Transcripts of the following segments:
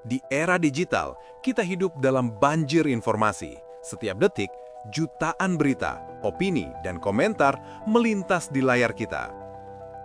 Di era digital, kita hidup dalam banjir informasi. Setiap detik, jutaan berita, opini, dan komentar melintas di layar kita.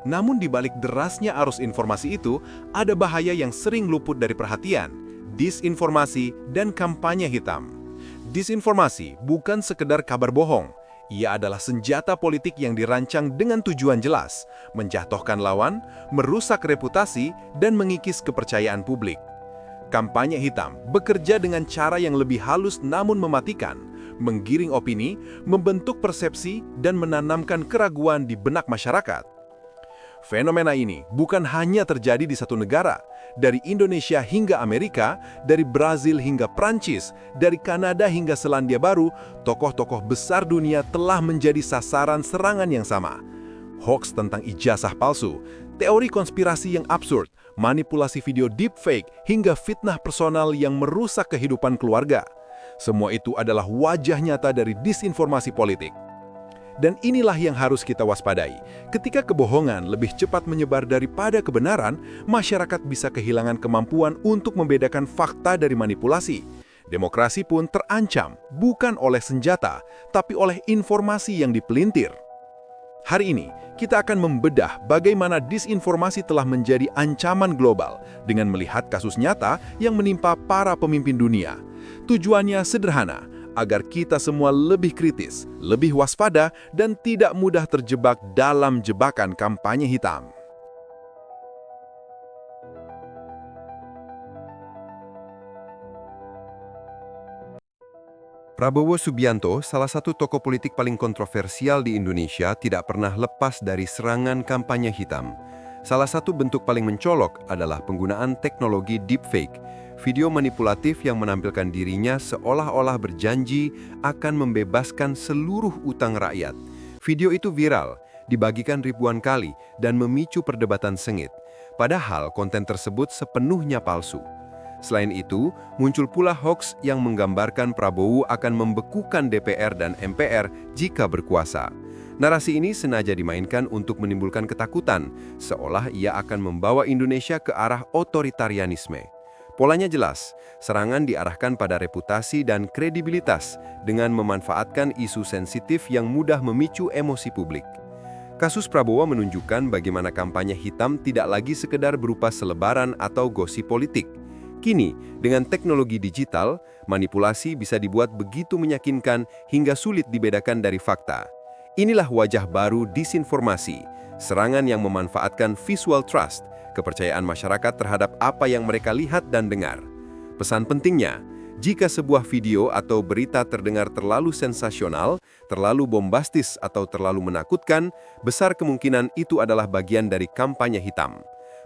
Namun di balik derasnya arus informasi itu, ada bahaya yang sering luput dari perhatian, disinformasi dan kampanye hitam. Disinformasi bukan sekedar kabar bohong. Ia adalah senjata politik yang dirancang dengan tujuan jelas, menjatuhkan lawan, merusak reputasi, dan mengikis kepercayaan publik. Kampanye hitam bekerja dengan cara yang lebih halus namun mematikan, menggiring opini, membentuk persepsi, dan menanamkan keraguan di benak masyarakat. Fenomena ini bukan hanya terjadi di satu negara, dari Indonesia hingga Amerika, dari Brazil hingga Prancis, dari Kanada hingga Selandia Baru, tokoh-tokoh besar dunia telah menjadi sasaran serangan yang sama. Hoax tentang ijazah palsu, teori konspirasi yang absurd, manipulasi video deepfake, hingga fitnah personal yang merusak kehidupan keluarga. Semua itu adalah wajah nyata dari disinformasi politik. Dan inilah yang harus kita waspadai. Ketika kebohongan lebih cepat menyebar daripada kebenaran, masyarakat bisa kehilangan kemampuan untuk membedakan fakta dari manipulasi. Demokrasi pun terancam, bukan oleh senjata, tapi oleh informasi yang dipelintir. Hari ini, kita akan membedah bagaimana disinformasi telah menjadi ancaman global dengan melihat kasus nyata yang menimpa para pemimpin dunia. Tujuannya sederhana, agar kita semua lebih kritis, lebih waspada, dan tidak mudah terjebak dalam jebakan kampanye hitam. Prabowo Subianto, salah satu tokoh politik paling kontroversial di Indonesia, tidak pernah lepas dari serangan kampanye hitam. Salah satu bentuk paling mencolok adalah penggunaan teknologi deepfake, video manipulatif yang menampilkan dirinya seolah-olah berjanji akan membebaskan seluruh utang rakyat. Video itu viral, dibagikan ribuan kali, dan memicu perdebatan sengit. Padahal konten tersebut sepenuhnya palsu. Selain itu, muncul pula hoaks yang menggambarkan Prabowo akan membekukan DPR dan MPR jika berkuasa. Narasi ini sengaja dimainkan untuk menimbulkan ketakutan, seolah ia akan membawa Indonesia ke arah otoritarianisme. Polanya jelas, serangan diarahkan pada reputasi dan kredibilitas dengan memanfaatkan isu sensitif yang mudah memicu emosi publik. Kasus Prabowo menunjukkan bagaimana kampanye hitam tidak lagi sekedar berupa selebaran atau gosip politik. Kini, dengan teknologi digital, manipulasi bisa dibuat begitu meyakinkan hingga sulit dibedakan dari fakta. Inilah wajah baru disinformasi, serangan yang memanfaatkan visual trust, kepercayaan masyarakat terhadap apa yang mereka lihat dan dengar. Pesan pentingnya, jika sebuah video atau berita terdengar terlalu sensasional, terlalu bombastis atau terlalu menakutkan, besar kemungkinan itu adalah bagian dari kampanye hitam.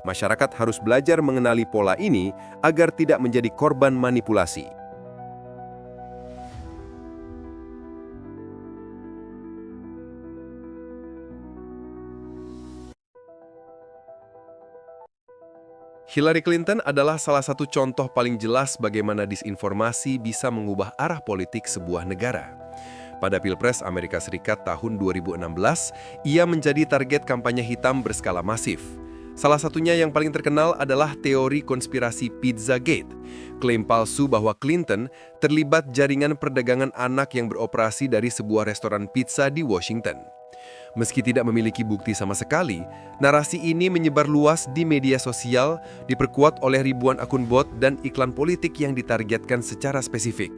Masyarakat harus belajar mengenali pola ini agar tidak menjadi korban manipulasi. Hillary Clinton adalah salah satu contoh paling jelas bagaimana disinformasi bisa mengubah arah politik sebuah negara. Pada Pilpres Amerika Serikat tahun 2016, ia menjadi target kampanye hitam berskala masif. Salah satunya yang paling terkenal adalah teori konspirasi Pizzagate, klaim palsu bahwa Clinton terlibat jaringan perdagangan anak yang beroperasi dari sebuah restoran pizza di Washington. Meski tidak memiliki bukti sama sekali, narasi ini menyebar luas di media sosial, diperkuat oleh ribuan akun bot dan iklan politik yang ditargetkan secara spesifik.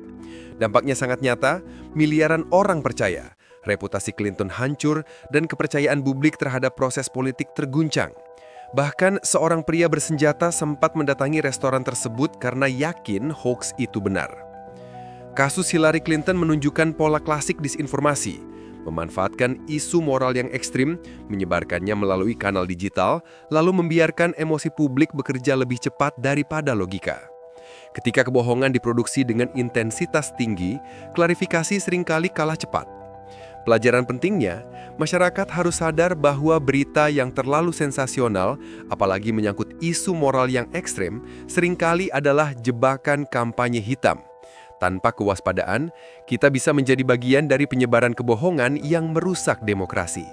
Dampaknya sangat nyata, miliaran orang percaya, reputasi Clinton hancur, dan kepercayaan publik terhadap proses politik terguncang. Bahkan seorang pria bersenjata sempat mendatangi restoran tersebut karena yakin hoax itu benar. Kasus Hillary Clinton menunjukkan pola klasik disinformasi, memanfaatkan isu moral yang ekstrim, menyebarkannya melalui kanal digital, lalu membiarkan emosi publik bekerja lebih cepat daripada logika. Ketika kebohongan diproduksi dengan intensitas tinggi, klarifikasi seringkali kalah cepat. Pelajaran pentingnya, masyarakat harus sadar bahwa berita yang terlalu sensasional, apalagi menyangkut isu moral yang ekstrem, seringkali adalah jebakan kampanye hitam. Tanpa kewaspadaan, kita bisa menjadi bagian dari penyebaran kebohongan yang merusak demokrasi.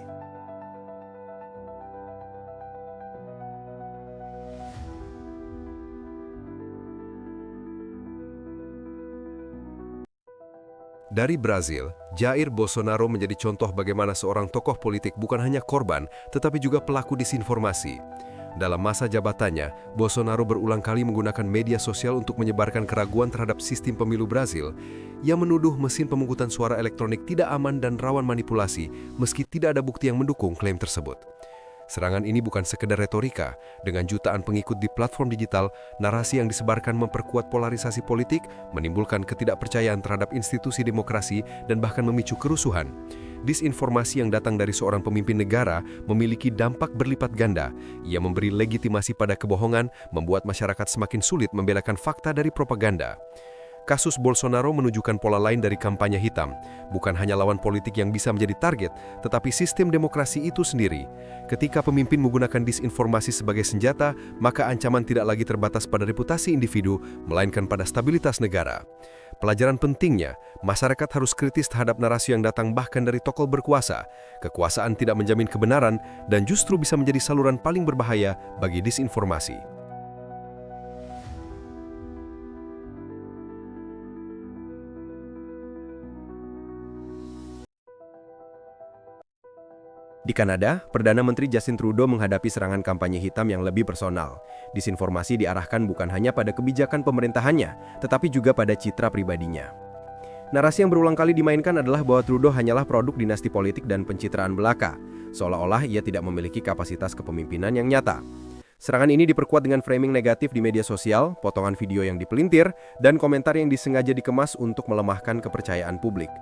Dari Brazil, Jair Bolsonaro menjadi contoh bagaimana seorang tokoh politik bukan hanya korban, tetapi juga pelaku disinformasi. Dalam masa jabatannya, Bolsonaro berulang kali menggunakan media sosial untuk menyebarkan keraguan terhadap sistem pemilu Brazil. Ia menuduh mesin pemungutan suara elektronik tidak aman dan rawan manipulasi, meski tidak ada bukti yang mendukung klaim tersebut. Serangan ini bukan sekedar retorika. Dengan jutaan pengikut di platform digital, narasi yang disebarkan memperkuat polarisasi politik, menimbulkan ketidakpercayaan terhadap institusi demokrasi, dan bahkan memicu kerusuhan. Disinformasi yang datang dari seorang pemimpin negara memiliki dampak berlipat ganda. Ia memberi legitimasi pada kebohongan, membuat masyarakat semakin sulit membedakan fakta dari propaganda. Kasus Bolsonaro menunjukkan pola lain dari kampanye hitam. Bukan hanya lawan politik yang bisa menjadi target, tetapi sistem demokrasi itu sendiri. Ketika pemimpin menggunakan disinformasi sebagai senjata, maka ancaman tidak lagi terbatas pada reputasi individu, melainkan pada stabilitas negara. Pelajaran pentingnya, masyarakat harus kritis terhadap narasi yang datang bahkan dari tokoh berkuasa. Kekuasaan tidak menjamin kebenaran dan justru bisa menjadi saluran paling berbahaya bagi disinformasi. Di Kanada, Perdana Menteri Justin Trudeau menghadapi serangan kampanye hitam yang lebih personal. Disinformasi diarahkan bukan hanya pada kebijakan pemerintahannya, tetapi juga pada citra pribadinya. Narasi yang berulang kali dimainkan adalah bahwa Trudeau hanyalah produk dinasti politik dan pencitraan belaka, seolah-olah ia tidak memiliki kapasitas kepemimpinan yang nyata. Serangan ini diperkuat dengan framing negatif di media sosial, potongan video yang dipelintir, dan komentar yang disengaja dikemas untuk melemahkan kepercayaan publik.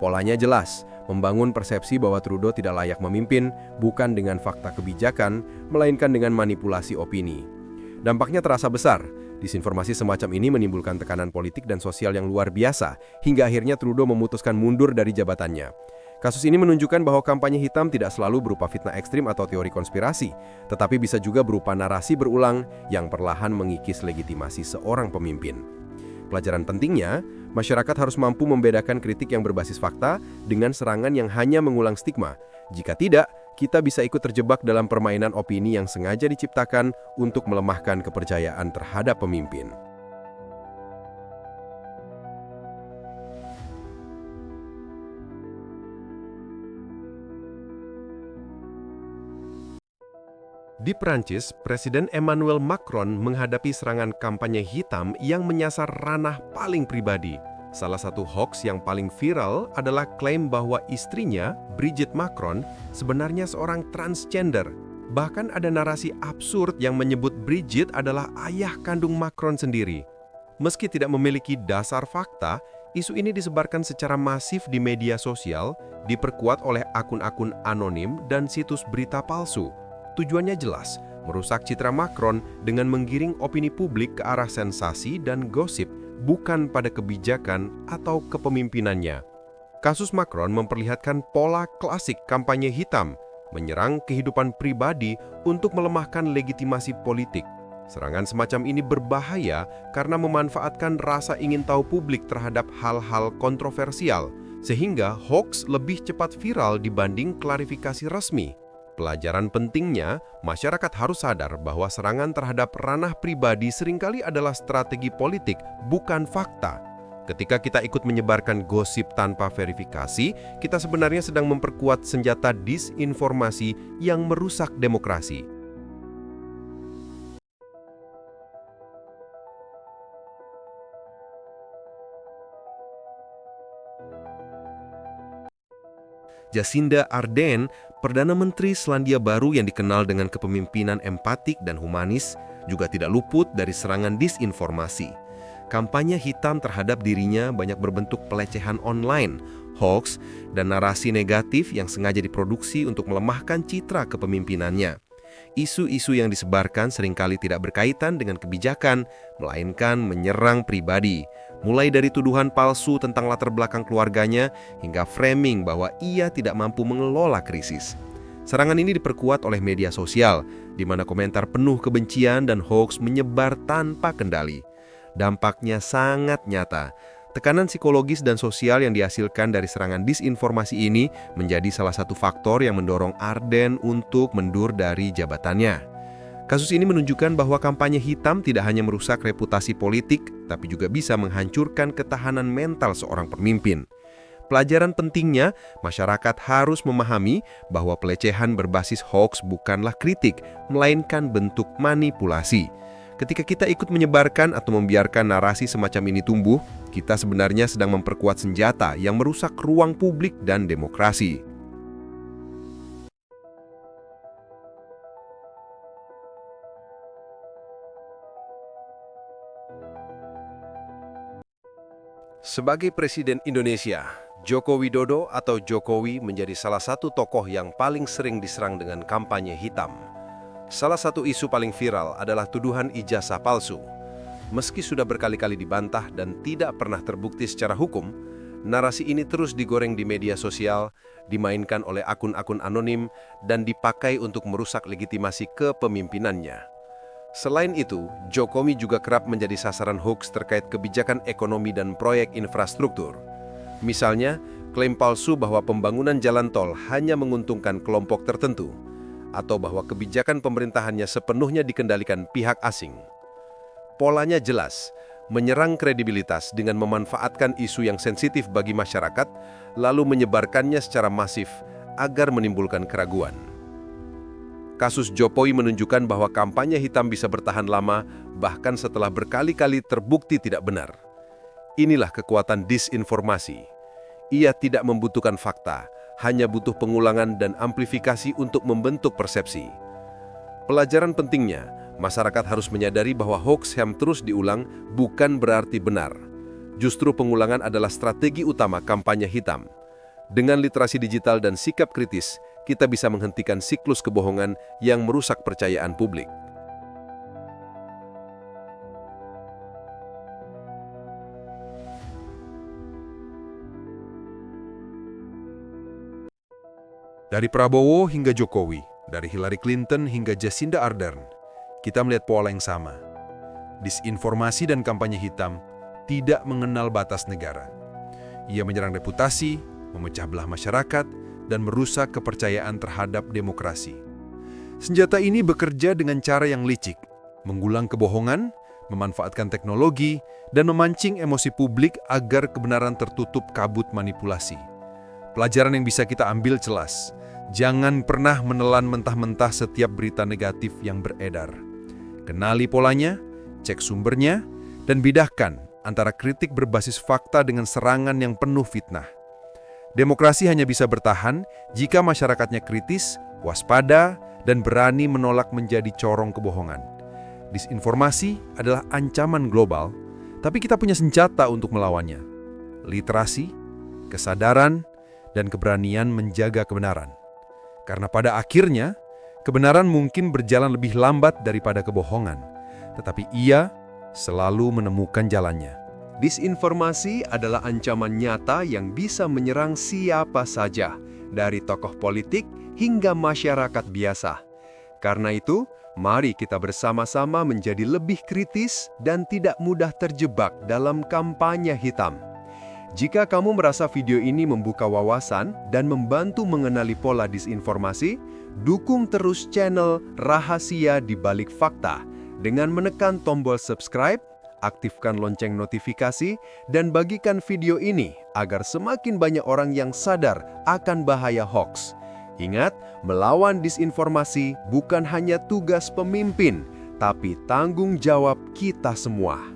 Polanya jelas, membangun persepsi bahwa Trudeau tidak layak memimpin, bukan dengan fakta kebijakan, melainkan dengan manipulasi opini. Dampaknya terasa besar. Disinformasi semacam ini menimbulkan tekanan politik dan sosial yang luar biasa, hingga akhirnya Trudeau memutuskan mundur dari jabatannya. Kasus ini menunjukkan bahwa kampanye hitam tidak selalu berupa fitnah ekstrim atau teori konspirasi, tetapi bisa juga berupa narasi berulang yang perlahan mengikis legitimasi seorang pemimpin. Pelajaran pentingnya, masyarakat harus mampu membedakan kritik yang berbasis fakta dengan serangan yang hanya mengulang stigma. Jika tidak, kita bisa ikut terjebak dalam permainan opini yang sengaja diciptakan untuk melemahkan kepercayaan terhadap pemimpin. Di Prancis, Presiden Emmanuel Macron menghadapi serangan kampanye hitam yang menyasar ranah paling pribadi. Salah satu hoax yang paling viral adalah klaim bahwa istrinya, Brigitte Macron, sebenarnya seorang transgender. Bahkan ada narasi absurd yang menyebut Brigitte adalah ayah kandung Macron sendiri. Meski tidak memiliki dasar fakta, isu ini disebarkan secara masif di media sosial, diperkuat oleh akun-akun anonim dan situs berita palsu. Tujuannya jelas, merusak citra Macron dengan menggiring opini publik ke arah sensasi dan gosip, bukan pada kebijakan atau kepemimpinannya. Kasus Macron memperlihatkan pola klasik kampanye hitam, menyerang kehidupan pribadi untuk melemahkan legitimasi politik. Serangan semacam ini berbahaya karena memanfaatkan rasa ingin tahu publik terhadap hal-hal kontroversial, sehingga hoax lebih cepat viral dibanding klarifikasi resmi. Pelajaran pentingnya, masyarakat harus sadar bahwa serangan terhadap ranah pribadi seringkali adalah strategi politik, bukan fakta. Ketika kita ikut menyebarkan gosip tanpa verifikasi, kita sebenarnya sedang memperkuat senjata disinformasi yang merusak demokrasi. Jacinda Ardern, Perdana Menteri Selandia Baru yang dikenal dengan kepemimpinan empatik dan humanis, juga tidak luput dari serangan disinformasi. Kampanye hitam terhadap dirinya banyak berbentuk pelecehan online, hoax, dan narasi negatif yang sengaja diproduksi untuk melemahkan citra kepemimpinannya. Isu-isu yang disebarkan seringkali tidak berkaitan dengan kebijakan, melainkan menyerang pribadi. Mulai dari tuduhan palsu tentang latar belakang keluarganya, hingga framing bahwa ia tidak mampu mengelola krisis. Serangan ini diperkuat oleh media sosial, di mana komentar penuh kebencian dan hoax menyebar tanpa kendali. Dampaknya sangat nyata. Tekanan psikologis dan sosial yang dihasilkan dari serangan disinformasi ini menjadi salah satu faktor yang mendorong Ardern untuk mundur dari jabatannya. Kasus ini menunjukkan bahwa kampanye hitam tidak hanya merusak reputasi politik, tapi juga bisa menghancurkan ketahanan mental seorang pemimpin. Pelajaran pentingnya, masyarakat harus memahami bahwa pelecehan berbasis hoaks bukanlah kritik, melainkan bentuk manipulasi. Ketika kita ikut menyebarkan atau membiarkan narasi semacam ini tumbuh, kita sebenarnya sedang memperkuat senjata yang merusak ruang publik dan demokrasi. Sebagai Presiden Indonesia, Joko Widodo atau Jokowi menjadi salah satu tokoh yang paling sering diserang dengan kampanye hitam. Salah satu isu paling viral adalah tuduhan ijazah palsu. Meski sudah berkali-kali dibantah dan tidak pernah terbukti secara hukum, narasi ini terus digoreng di media sosial, dimainkan oleh akun-akun anonim, dan dipakai untuk merusak legitimasi kepemimpinannya. Selain itu, Jokowi juga kerap menjadi sasaran hoaks terkait kebijakan ekonomi dan proyek infrastruktur. Misalnya, klaim palsu bahwa pembangunan jalan tol hanya menguntungkan kelompok tertentu, atau bahwa kebijakan pemerintahannya sepenuhnya dikendalikan pihak asing. Polanya jelas, menyerang kredibilitas dengan memanfaatkan isu yang sensitif bagi masyarakat, lalu menyebarkannya secara masif agar menimbulkan keraguan. Kasus Jokowi menunjukkan bahwa kampanye hitam bisa bertahan lama, bahkan setelah berkali-kali terbukti tidak benar. Inilah kekuatan disinformasi. Ia tidak membutuhkan fakta, hanya butuh pengulangan dan amplifikasi untuk membentuk persepsi. Pelajaran pentingnya, masyarakat harus menyadari bahwa hoaks yang terus diulang bukan berarti benar. Justru pengulangan adalah strategi utama kampanye hitam. Dengan literasi digital dan sikap kritis, kita bisa menghentikan siklus kebohongan yang merusak kepercayaan publik. Dari Prabowo hingga Jokowi, dari Hillary Clinton hingga Jacinda Ardern, kita melihat pola yang sama. Disinformasi dan kampanye hitam tidak mengenal batas negara. Ia menyerang reputasi, memecah belah masyarakat, dan merusak kepercayaan terhadap demokrasi. Senjata ini bekerja dengan cara yang licik, mengulang kebohongan, memanfaatkan teknologi, dan memancing emosi publik agar kebenaran tertutup kabut manipulasi. Pelajaran yang bisa kita ambil jelas, jangan pernah menelan mentah-mentah setiap berita negatif yang beredar. Kenali polanya, cek sumbernya, dan bedakan antara kritik berbasis fakta dengan serangan yang penuh fitnah. Demokrasi hanya bisa bertahan jika masyarakatnya kritis, waspada, dan berani menolak menjadi corong kebohongan. Disinformasi adalah ancaman global, tapi kita punya senjata untuk melawannya. Literasi, kesadaran, dan keberanian menjaga kebenaran. Karena pada akhirnya, kebenaran mungkin berjalan lebih lambat daripada kebohongan, tetapi ia selalu menemukan jalannya. Disinformasi adalah ancaman nyata yang bisa menyerang siapa saja, dari tokoh politik hingga masyarakat biasa. Karena itu, mari kita bersama-sama menjadi lebih kritis dan tidak mudah terjebak dalam kampanye hitam. Jika kamu merasa video ini membuka wawasan dan membantu mengenali pola disinformasi, dukung terus channel Rahasia di Balik Fakta dengan menekan tombol subscribe, aktifkan lonceng notifikasi, dan bagikan video ini agar semakin banyak orang yang sadar akan bahaya hoaks. Ingat, melawan disinformasi bukan hanya tugas pemimpin, tapi tanggung jawab kita semua.